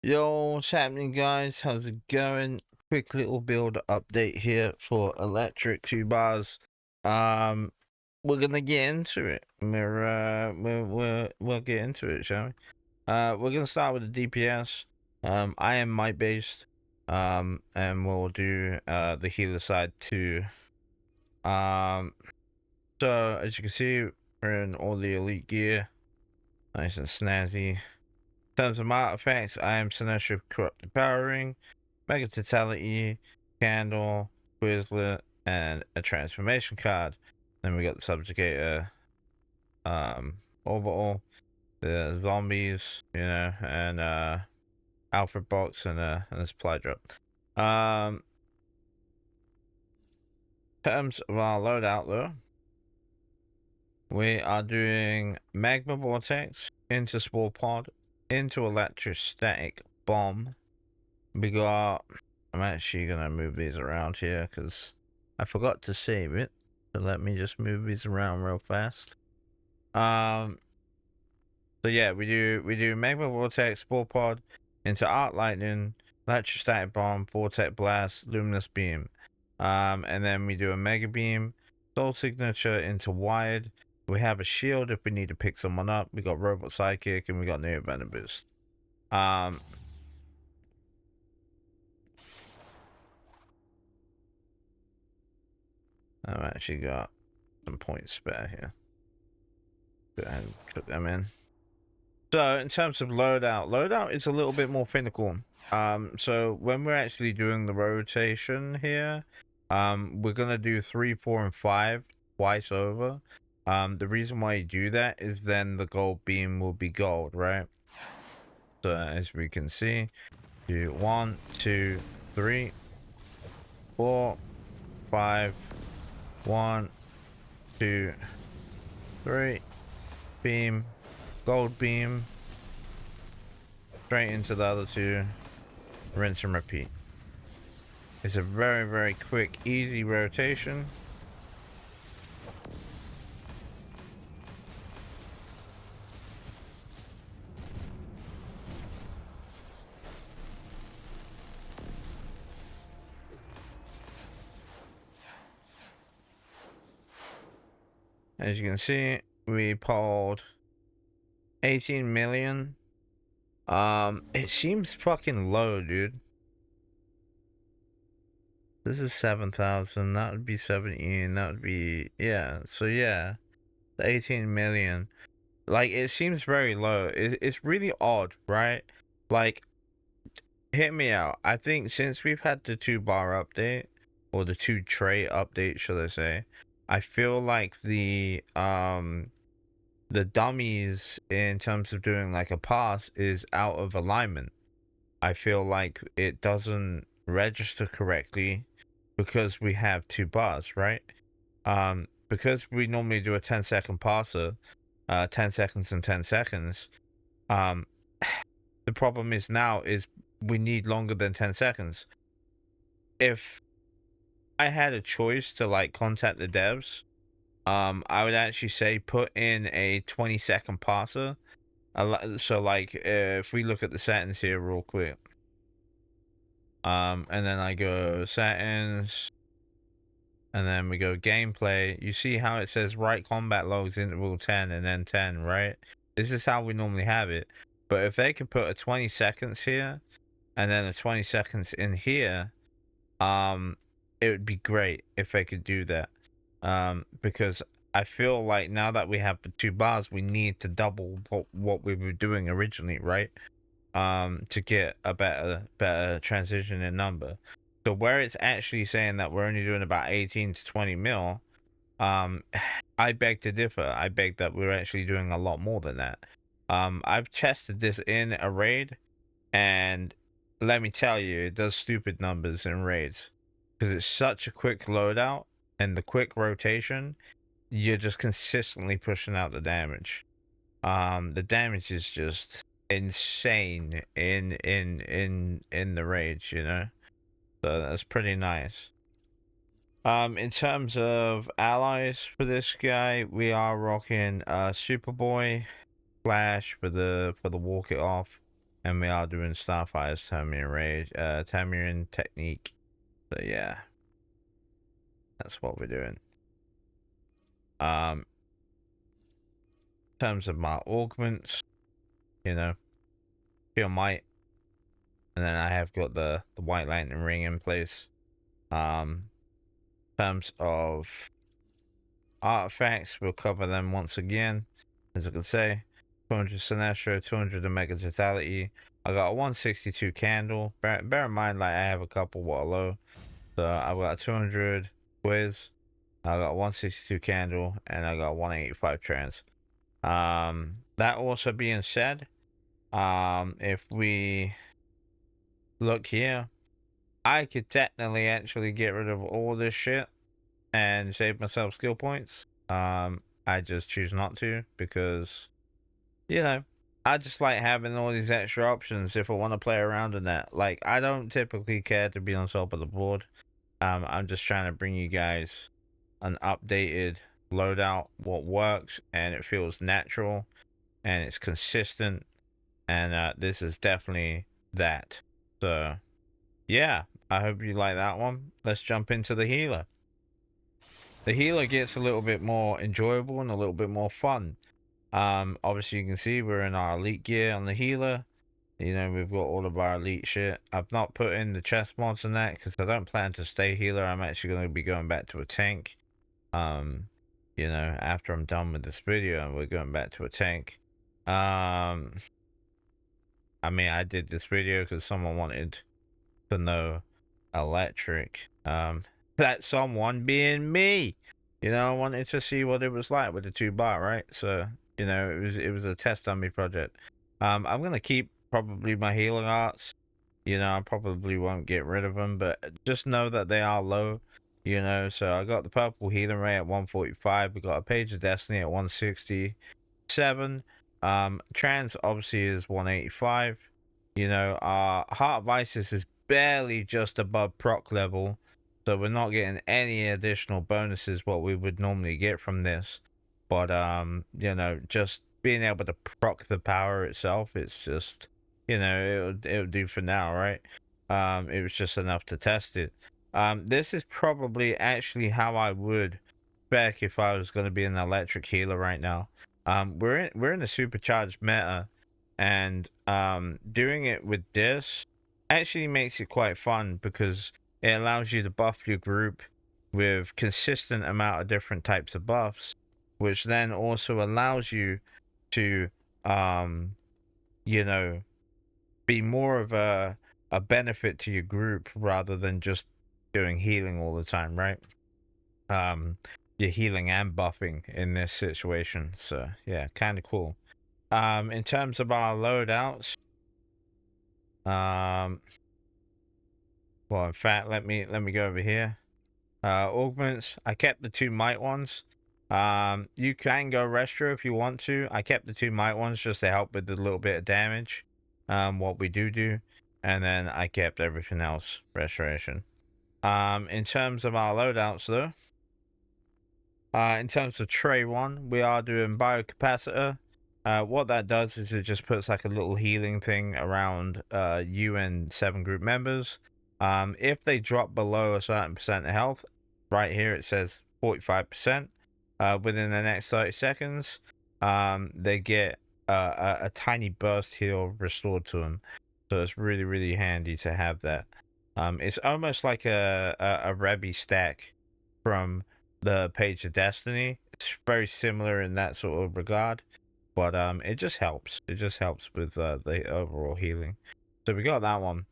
Yo, what's happening, guys? How's it going? Quick little build update here for electric 2 bars. Um, we're gonna get into it. We'll get into it, shall we? We're gonna start with the DPS. I am might based. And we'll do the healer side too. Um, so as you can see, we're in all the elite gear, nice and snazzy. In terms of my artifacts, I am Sinestro Corrupt Empowering, Mega Totality, Candle, Quizlet, and a Transformation card. Then we got the Subjugator, Orbital, the Zombies, and Alfred Box and a Supply Drop. In terms of our loadout though, we are doing Magma Vortex into Spore Pod, into Electrostatic Bomb. We got, I'm actually gonna move these around here because I forgot to save it. So let me just move these around real fast. So yeah, we do Magma Vortex, Spore Pod, into Arc Lightning, Electrostatic Bomb, Vortex Blast, Luminous Beam. And then we do a Mega Beam, Soul Signature into Wired. We have a shield if we need to pick someone up. We got Robot Sidekick and we got Neo Venom Boost. I've actually got some points spare here. Go ahead and put them in. So in terms of loadout is a little bit more finical. So when we're actually doing the rotation here, we're gonna do 3, 4, and 5 twice over. The reason why you do that is then the gold beam will be gold, right? So as we can see, do 1, 2, 3, 4, 5, 1, 2, 3, beam, gold beam, straight into the other two, rinse and repeat. It's a very, very quick, easy rotation. As you can see, we pulled 18 million. It seems fucking low, dude. This is 7,000. That would be 17. That would be, yeah. So yeah, the 18 million. Like, it seems very low. It's really odd, right? Like, hit me out. I think since we've had the 2-bar update, or the 2 tray update, should I say, I feel like the dummies in terms of doing like a pass is out of alignment. I feel like it doesn't register correctly because we have 2 bars, right? Because we normally do a 10-second passer, 10 seconds and 10 seconds. The problem is now is we need longer than 10 seconds. If I had a choice to like contact the devs, I would actually say put in a 20-second passer. So like if we look at the settings here real quick, and then I go settings, and then we go gameplay. You see how it says right combat logs interval 10 and then 10, right? This is how we normally have it. But if they could put a 20 seconds here and then a 20 seconds in here, it would be great if they could do that. Because I feel like now that we have the 2 bars, we need to double what we were doing originally, right? To get a better transition in number. So where it's actually saying that we're only doing about 18 to 20 mil, I beg to differ. I beg that we're actually doing a lot more than that. I've tested this in a raid, and let me tell you, it does stupid numbers in raids. Because it's such a quick loadout, and the quick rotation, you're just consistently pushing out the damage. The damage is just insane in the raids, you know? So that's pretty nice. In terms of allies for this guy, we are rocking Superboy, Flash for the walk it off, and we are doing Starfire's Tamirin technique. So yeah, that's what we're doing. In terms of my augments, you know, Pure Might, and then I have got the White Lightning Ring in place. In terms of artifacts, we'll cover them once again. As I can say, 200 Sinestro, 200 Omega Totality. I got a 162 candle. Bear in mind, like, I have a couple water low. So I got a 200 Quiz. I got 162 candle, and I got 185 trans. That also being said, if we look here, I could technically actually get rid of all this shit and save myself skill points. I just choose not to because, you know, I just like having all these extra options if I want to play around in that. Like, I don't typically care to be on top of the board. I'm just trying to bring you guys an updated loadout, what works, and it feels natural, and it's consistent, and this is definitely that. So, yeah, I hope you like that one. Let's jump into the healer. The healer gets a little bit more enjoyable and a little bit more fun. Obviously you can see we're in our elite gear on the healer. You know, we've got all of our elite shit. I've not put in the chest mods and that because I don't plan to stay healer. I'm actually going to be going back to a tank. You know, after I'm done with this video, we're going back to a tank. I mean, I did this video because someone wanted to know electric. That someone being me. You know, I wanted to see what it was like with the 2-bar, right? So, you know, it was a test dummy project. I'm gonna keep probably my healing arts. You know, I probably won't get rid of them, but just know that they are low. You know, so I got the purple healing ray at 145. We got a page of destiny at 167. Trans obviously is 185. You know, our heart of Isis is barely just above proc level, so we're not getting any additional bonuses what we would normally get from this. But you know, just being able to proc the power itself, it's just, you know, it'll do for now, right? It was just enough to test it. This is probably actually how I would spec if I was going to be an electric healer right now. We're in a supercharged meta, and doing it with this actually makes it quite fun because it allows you to buff your group with consistent amount of different types of buffs, which then also allows you to you know, be more of a benefit to your group rather than just doing healing all the time, right? You're healing and buffing in this situation, so yeah, kind of cool. In terms of our loadouts, well, in fact, let me go over here. Augments, I kept the 2 might ones. You can go restro if you want to. I kept the 2 might ones just to help with a little bit of damage. What we do, and then I kept everything else restoration. In terms of our loadouts though, in terms of tray 1, we are doing biocapacitor. What that does is it just puts like a little healing thing around you and 7 group members. If they drop below a certain percent of health, right here it says 45%, within the next 30 seconds, they get a tiny burst heal restored to them. So it's really, really handy to have that. It's almost like a Rebby stack from the Page of Destiny. It's very similar in that sort of regard, but it just helps. It just helps with the overall healing. So we got that one.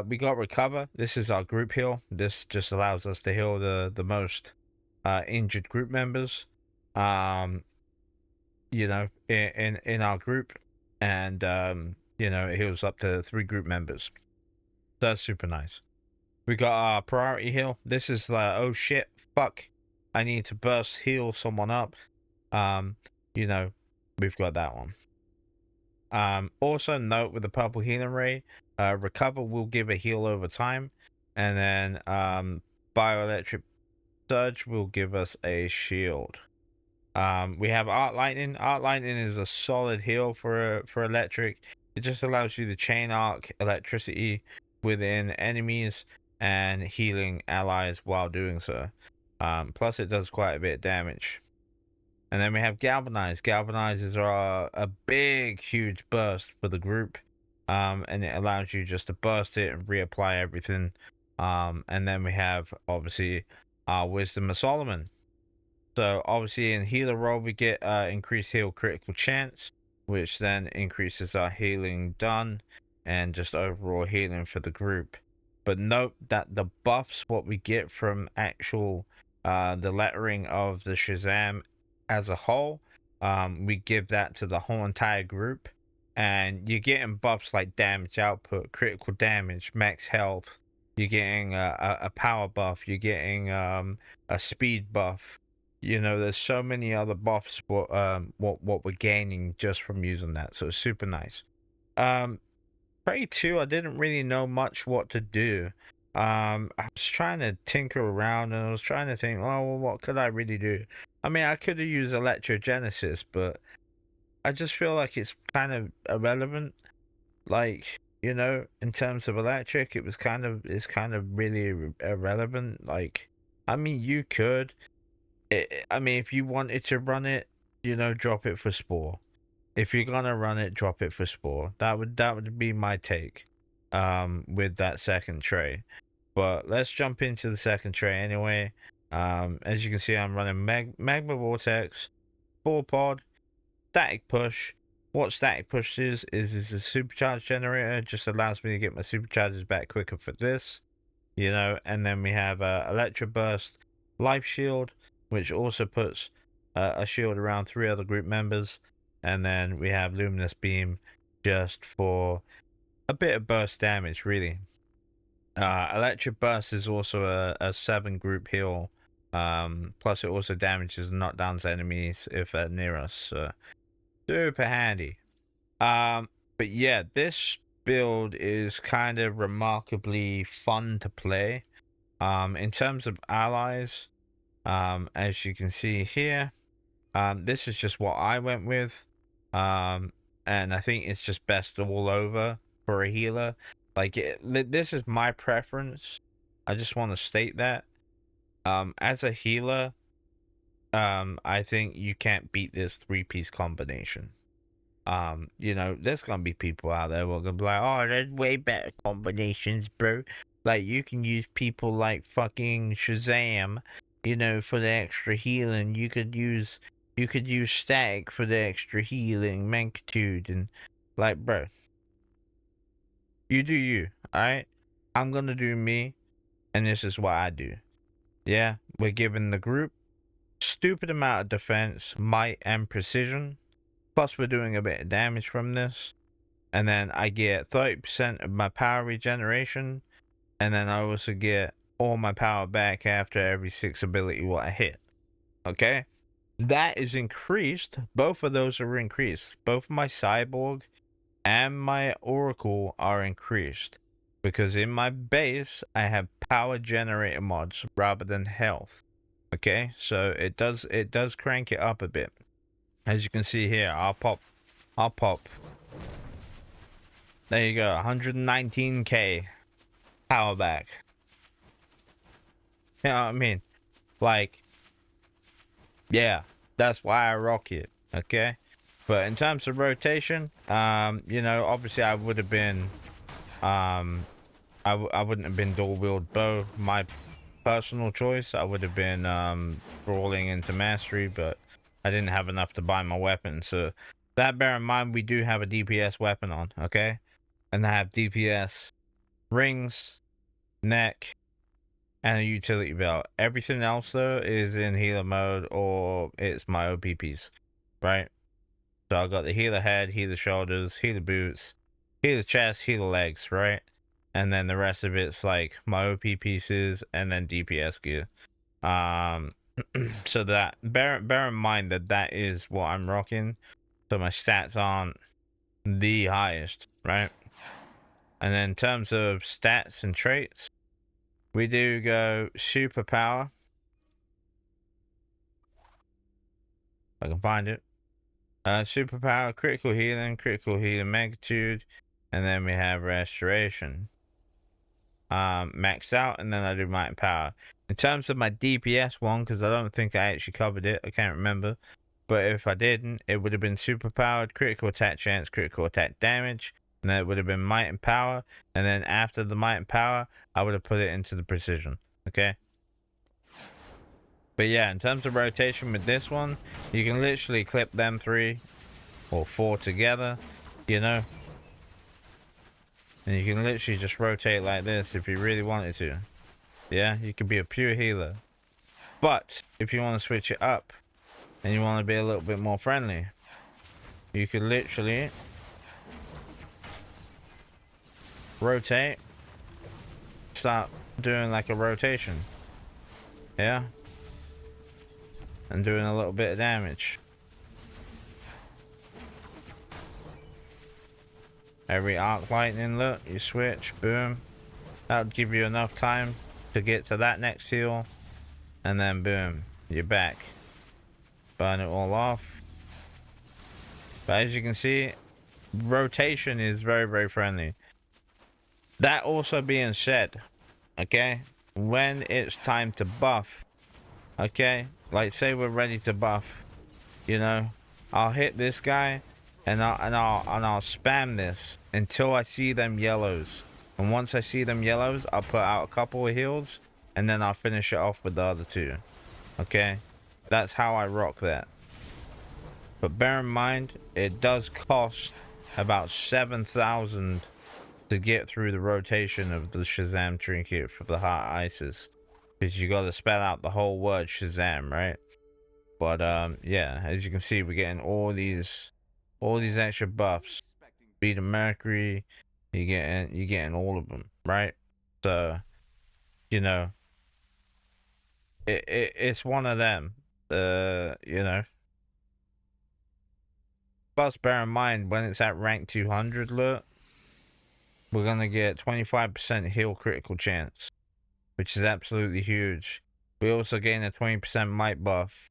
We got Recover. This is our group heal. This just allows us to heal the most injured group members, you know, in our group, and you know, it heals up to 3 group members. That's super nice. We got our priority heal. This is like, oh shit, fuck, I need to burst heal someone up. You know, we've got that one. Also note with the purple healing ray, Recover will give a heal over time, and then bioelectric surge will give us a shield. We have Art Lightning. Art Lightning is a solid heal for electric. It just allows you to chain arc electricity within enemies and healing allies while doing so. Plus, it does quite a bit of damage. And then we have Galvanize. Galvanizers are a big, huge burst for the group. And it allows you just to burst it and reapply everything. And then we have, obviously, Wisdom of Solomon. So, obviously, in healer role, we get increased heal critical chance, which then increases our healing done and just overall healing for the group. But note that the buffs, what we get from actual the lettering of the Shazam as a whole, we give that to the whole entire group, and you're getting buffs like damage output, critical damage, max health. You're getting a power buff. You're getting a speed buff. You know, there's so many other buffs what we're gaining just from using that, so it's super nice. Prey 2, I didn't really know much what to do. I was trying to tinker around and I was trying to think, oh, well, what could I really do? I mean, I could have used Electrogenesis, but I just feel like it's kind of irrelevant. Like, you know, in terms of electric, it's kind of really irrelevant. Like, I mean, you could. I mean, if you wanted to run it, you know, drop it for Spore. If you're gonna run it, drop it for Spore. That would be my take with that second tray. But let's jump into the second tray anyway. As you can see, I'm running Magma Vortex, Spore Pod, Static Push. What Static Push is a supercharge generator. It just allows me to get my supercharges back quicker for this, you know. And then we have Electro Burst, Life Shield, which also puts a shield around 3 other group members. And then we have Luminous Beam just for a bit of burst damage, really. Electric Burst is also a 7 group heal. Plus it also damages and knockdowns enemies if they're near us. So super handy. But yeah, this build is kind of remarkably fun to play. In terms of allies, as you can see here, this is just what I went with. And I think it's just best all over for a healer. Like, this is my preference. I just want to state that. As a healer, I think you can't beat this 3-piece combination. You know, there's gonna be people out there who are gonna be like, oh, there's way better combinations, bro. Like, you can use people like fucking Shazam, you know, for the extra healing. You could use Static for the extra healing, Magnitude, and like, bro, you do you, alright? I'm gonna do me, and this is what I do. Yeah, we're giving the group stupid amount of defense, might, and precision. Plus, we're doing a bit of damage from this. And then I get 30% of my power regeneration. And then I also get all my power back after every 6 ability what I hit. Okay? That is increased. Both of those are increased. Both my Cyborg and my Oracle are increased. Because in my base, I have power generator mods rather than health. Okay? So it does crank it up a bit. As you can see here, I'll pop. There you go, 119k power back. You know what I mean? Like, yeah, that's why I rock it, okay? But in terms of rotation, you know, obviously I would have been, I wouldn't have been dual wield bow. My personal choice, I would have been brawling into mastery, but I didn't have enough to buy my weapon. So that bear in mind, we do have a DPS weapon on, okay? And I have DPS rings, neck, and a utility belt. Everything else though is in healer mode, or it's my OPPs, right? So I got the healer head, healer shoulders, healer boots, healer chest, healer legs, right? And then the rest of it's like my OP pieces and then DPS gear. So that bear in mind that is what I'm rocking. So my stats aren't the highest, right? And then in terms of stats and traits, we do go superpower. If I can find it. Superpower, critical healing magnitude, and then we have restoration. Maxed out, and then I do might and power. In terms of my DPS one, because I don't think I actually covered it, I can't remember. But if I didn't, it would have been super powered, critical attack chance, critical attack damage, and then it would have been might and power. And then after the might and power, I would have put it into the precision. Okay. But yeah, in terms of rotation with this one, you can literally clip them 3 or 4 together, you know. And you can literally just rotate like this if you really wanted to. Yeah, you could be a pure healer. But if you want to switch it up and you want to be a little bit more friendly, you could literally rotate, start doing like a rotation. Yeah. And doing a little bit of damage. Every arc lightning, look, you switch, boom. That would give you enough time to get to that next heal. And then boom, you're back. Burn it all off. But as you can see, rotation is very, very friendly. That also being said, okay, when it's time to buff, okay, like say we're ready to buff, you know, I'll hit this guy and I'll spam this until I see them yellows. And once I see them yellows, I'll put out a couple of heals and then I'll finish it off with the other 2. Okay, that's how I rock that. But bear in mind, it does cost about 7,000 to get through the rotation of the Shazam trinket for the Heart Isis, because you got to spell out the whole word Shazam, right? But yeah, as you can see, we're getting all these extra buffs. Beat of Mercury, you're getting all of them, right? So, you know, it's one of them. You know. Plus, bear in mind, when it's at rank 200, look, we're going to get 25% heal critical chance, which is absolutely huge. We also gain a 20% might buff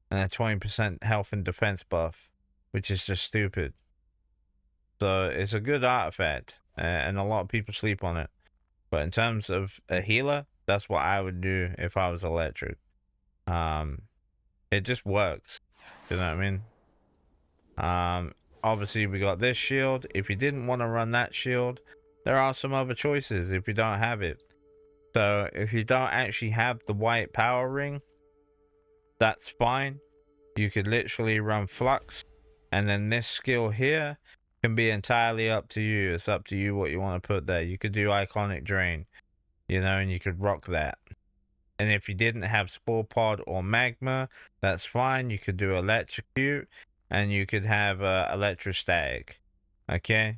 and a 20% health and defense buff, which is just stupid. So it's a good artifact, and a lot of people sleep on it. But in terms of a healer, that's what I would do if I was electric. It just works. You know what I mean? Obviously we got this shield. If you didn't want to run that shield, there are some other choices if you don't have it. So if you don't actually have the white power ring, that's fine. You could literally run flux, and then this skill here can be entirely up to you. It's up to you what you want to put there. You could do iconic drain, you know, and you could rock that. And if you didn't have spore pod or magma, that's fine. You could do electrocute, and you could have electrostatic. Okay,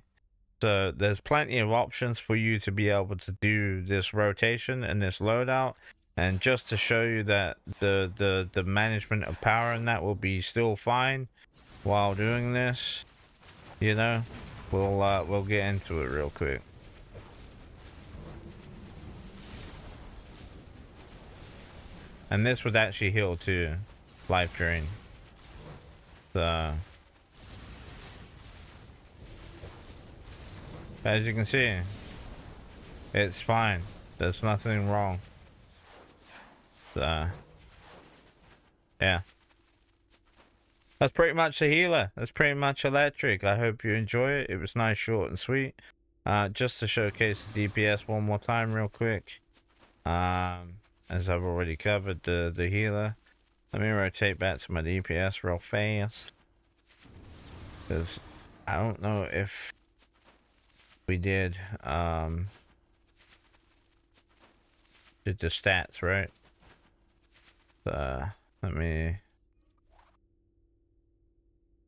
so there's plenty of options for you to be able to do this rotation and this loadout. And just to show you that the management of power and that will be still fine while doing this, you know, we'll get into it real quick. And this would actually heal too, life drain. So as you can see, it's fine. There's nothing wrong. So yeah, that's pretty much a healer. That's pretty much electric. I hope you enjoy it. It was nice, short and sweet. Just to showcase the DPS one more time real quick. As I've already covered the healer. Let me rotate back to my DPS real fast, because I don't know if we did the stats right. Let me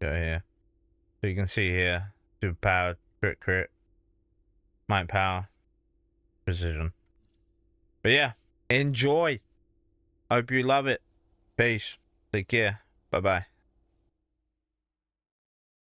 go here. So you can see here, super powered, crit, might power, precision. But yeah, enjoy. Hope you love it. Peace. Take care. Bye bye.